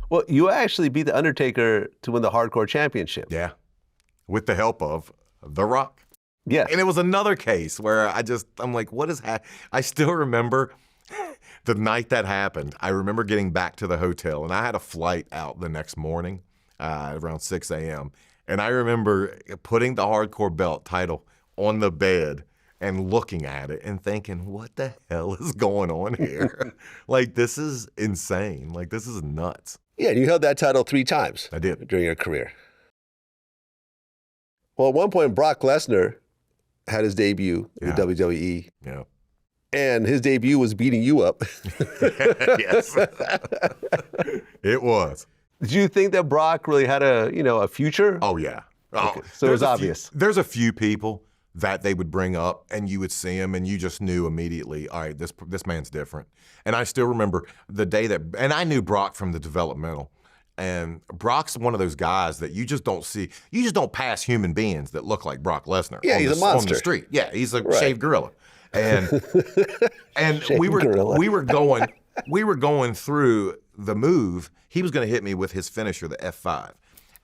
Well, you actually beat the Undertaker to win the Hardcore Championship. Yeah, with the help of The Rock. Yeah. And it was another case where I'm like, what is happening? I still remember the night that happened. I remember getting back to the hotel, and I had a flight out the next morning around 6 a.m. And I remember putting the Hardcore Belt title on the bed and looking at it and thinking, what the hell is going on here? Like, this is insane. Like, this is nuts. Yeah, you held that title 3 times. I did. During your career. Well, at one point, Brock Lesnar had his debut in the WWE. Yeah. And his debut was beating you up. Yes. It was. Did you think that Brock really had a future? Oh, yeah. Okay. So it was obvious. There's a few people that they would bring up, and you would see him, and you just knew immediately, all right, this man's different. And I still remember the day and I knew Brock from the developmental. And Brock's one of those guys that you just don't see. You just don't pass human beings that look like Brock Lesnar. Yeah, he's a monster. On the street. Yeah, he's a shaved gorilla. And we were going through the move. He was going to hit me with his finisher, the F5.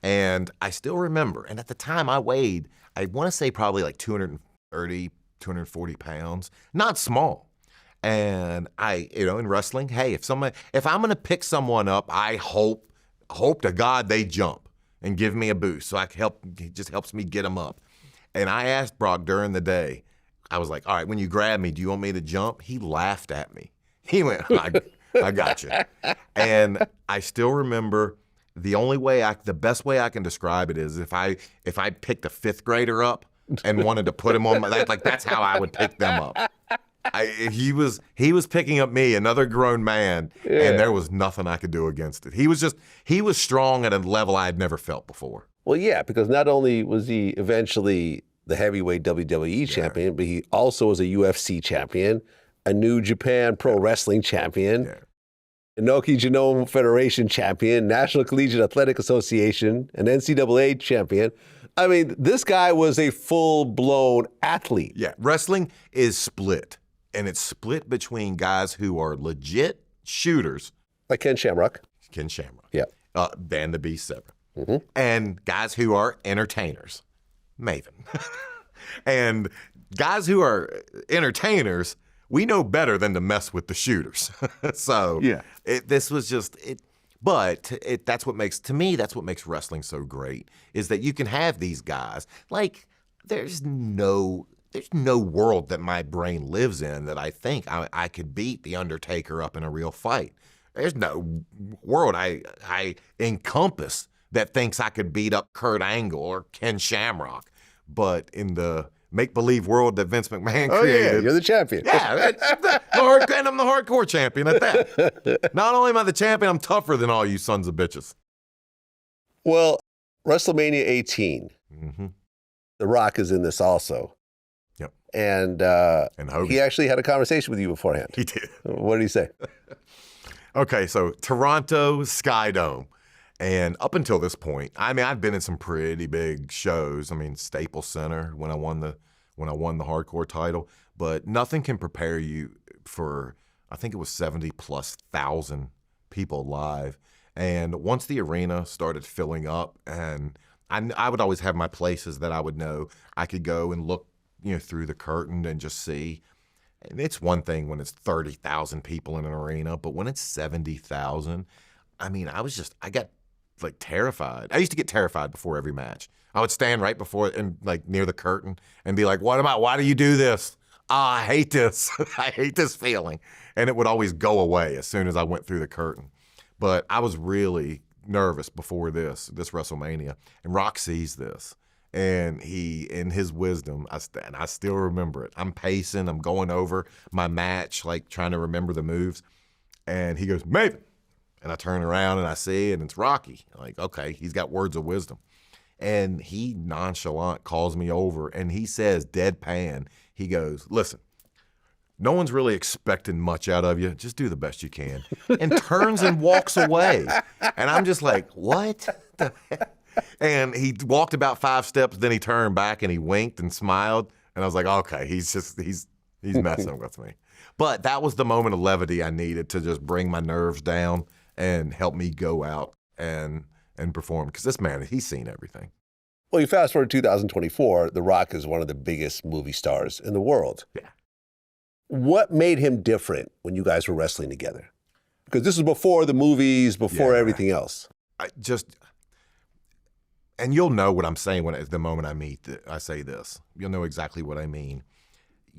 And I still remember. And at the time I weighed, I want to say probably like 230, 240 pounds. Not small. And in wrestling, hey, if I'm going to pick someone up, I hope to God they jump and give me a boost. So it just helps me get them up. And I asked Brock during the day, I was like, all right, when you grab me, do you want me to jump? He laughed at me. He went, I got you. And I still remember the best way I can describe it is if I picked a 5th grader up and wanted to put him on that's how I would pick them up. He was picking up me, another grown man, and there was nothing I could do against it. He was strong at a level I had never felt before. Well, yeah, because not only was he eventually the heavyweight WWE champion, but he also was a UFC champion, a New Japan Pro Wrestling champion, Inoki Genome Federation champion, National Collegiate Athletic Association, an NCAA champion. I mean, this guy was a full-blown athlete. Yeah, wrestling is split, and it's split between guys who are legit shooters. Like Ken Shamrock. Yeah. Dan the Beast 7. Mm-hmm. And guys who are entertainers. Maven. And guys who are entertainers, we know better than to mess with the shooters. So this was just it. But that's what makes wrestling so great is that you can have these guys. Like there's no world that my brain lives in that I think I could beat the Undertaker up in a real fight. There's no world I encompass that thinks I could beat up Kurt Angle or Ken Shamrock. But in the make-believe world that Vince McMahon created. Yeah, you're the champion. Yeah, and I'm the hardcore champion at that. Not only am I the champion, I'm tougher than all you sons of bitches. Well, WrestleMania 18, The Rock is in this also. Yep. And Hogan. He actually had a conversation with you beforehand. He did. What did he say? Okay, so Toronto, Skydome. And up until this point, I mean, I've been in some pretty big shows. I mean, Staples Center when I won the hardcore title, but nothing can prepare you for, I think it was 70,000+ people live. And once the arena started filling up, and I would always have my places that I would know I could go and look, through the curtain and just see. And it's one thing when it's 30,000 people in an arena, but when it's 70,000, I mean, I got terrified. I used to get terrified before every match. I would stand right before and near the curtain and be like, why do you do this? I hate this. I hate this feeling. And it would always go away as soon as I went through the curtain. But I was really nervous before this WrestleMania. And Rock sees this. And he, in his wisdom, I still remember it. I'm pacing, I'm going over my match, trying to remember the moves. And he goes, Maven. And I turn around and I see it, and it's Rocky. Okay, he's got words of wisdom. And he nonchalant calls me over, and he says, deadpan, he goes, listen, no one's really expecting much out of you. Just do the best you can. And turns and walks away. And I'm just like, what the heck? And he walked about 5 steps, then he turned back and he winked and smiled. And I was like, okay, he's messing with me. But that was the moment of levity I needed to just bring my nerves down and help me go out and perform, because this man, he's seen everything. Well, you fast forward to 2024, The Rock is one of the biggest movie stars in the world. Yeah. What made him different when you guys were wrestling together? Because this was before the movies, before everything else. And you'll know what I'm saying when at the moment I say this. You'll know exactly what I mean.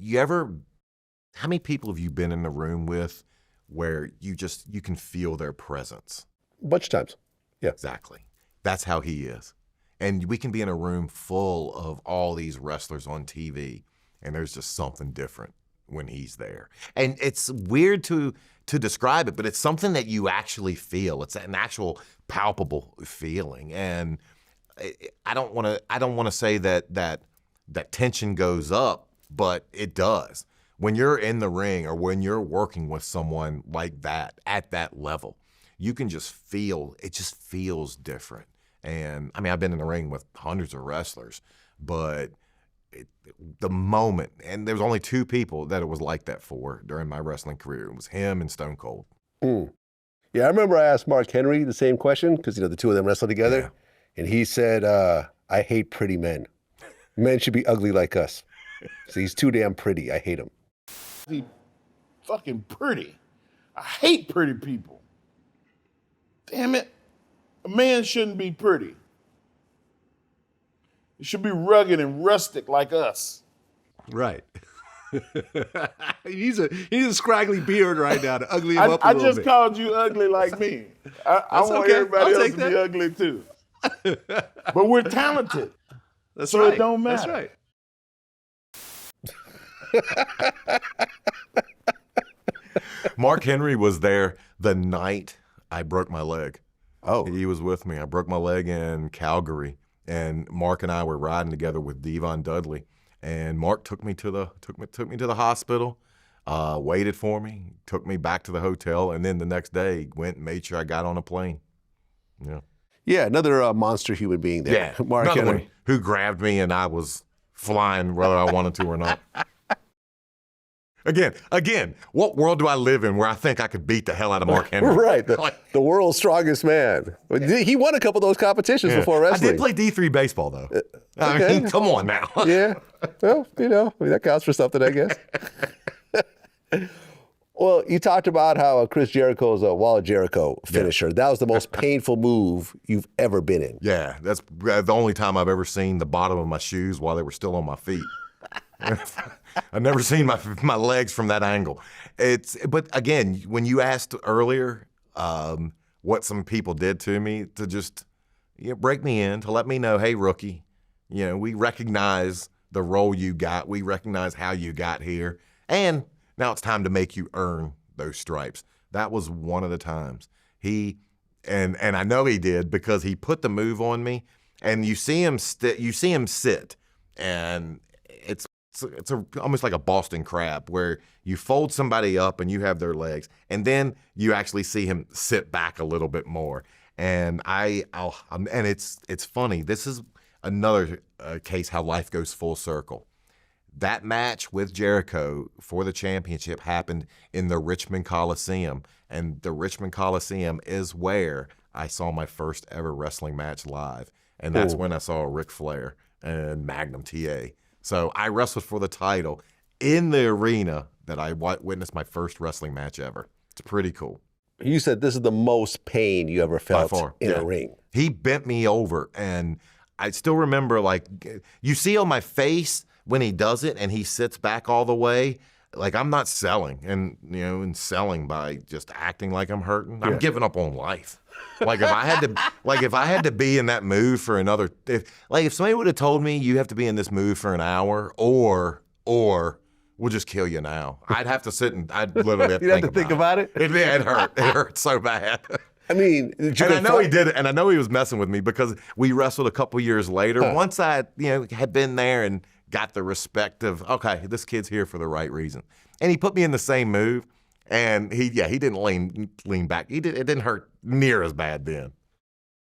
How many people have you been in the room with where you can feel their presence? A bunch of times. Yeah. Exactly. That's how he is. And we can be in a room full of all these wrestlers on TV, and there's just something different when he's there. And it's weird to describe it, but it's something that you actually feel. It's an actual palpable feeling. And I don't want to say that tension goes up, but it does. When you're in the ring or when you're working with someone like that at that level, you can just feel, it just feels different. And I mean, I've been in the ring with hundreds of wrestlers, but the moment, and there was only two people that it was like that for during my wrestling career. It was him and Stone Cold. Yeah, I remember I asked Mark Henry the same question because, the two of them wrestled together. Yeah. And he said, I hate pretty men. Men should be ugly like us. So he's too damn pretty. I hate him. He's fucking pretty. I hate pretty people. Damn it. A man shouldn't be pretty. He should be rugged and rustic like us. Right. He's a scraggly beard right now to ugly him up a little bit. I just called you ugly like me. I want everybody else to be ugly too. But we're talented. That's so right. It don't matter. That's right. Mark Henry was there the night I broke my leg. Oh. He was with me. I broke my leg in Calgary, and Mark and I were riding together with Devon Dudley. And Mark took me to the hospital, waited for me, took me back to the hotel, and then the next day went and made sure I got on a plane. Yeah. Yeah, another monster human being there. Yeah, Mark another Henry. one who grabbed me and I was flying whether I wanted to or not. Again, what world do I live in where I think I could beat the hell out of Mark Henry? Right, the world's strongest man. He won a couple of those competitions before wrestling. I did play D3 baseball, though. I mean, come on now. Yeah, well, that counts for something, I guess. Well, you talked about how Chris Jericho's a Wall of Jericho finisher. Yeah. That was the most painful move you've ever been in. Yeah, that's the only time I've ever seen the bottom of my shoes while they were still on my feet. I've never seen my legs from that angle. But again, when you asked earlier what some people did to me to just break me in, to let me know, hey, rookie, we recognize the role you got. We recognize how you got here. And now it's time to make you earn those stripes. That was one of the times. And I know he did because he put the move on me, and you see him sit, and it's almost like a Boston crab where you fold somebody up and you have their legs, and then you actually see him sit back a little bit more. And it's funny. This is another case how life goes full circle. That match with Jericho for the championship happened in the Richmond Coliseum, and the Richmond Coliseum is where I saw my first ever wrestling match live, and that's when I saw Ric Flair and Magnum TA. So I wrestled for the title in the arena that I witnessed my first wrestling match ever. It's pretty cool. You said this is the most pain you ever felt in a ring. He bent me over, and I still remember, you see on my face when he does it and he sits back all the way, I'm not selling and selling by just acting like I'm hurting. I'm giving up on life. If I had to be in that mood for another, if somebody would have told me you have to be in this mood for an hour or we'll just kill you now, I'd have to sit and I'd literally have to think about it. It hurt. It hurt so bad. I mean, and I know he did it, and I know he was messing with me because we wrestled a couple years later. Once I, had been there and got the respect of, okay, this kid's here for the right reason, and he put me in the same move, and he didn't lean back. It didn't hurt near as bad then.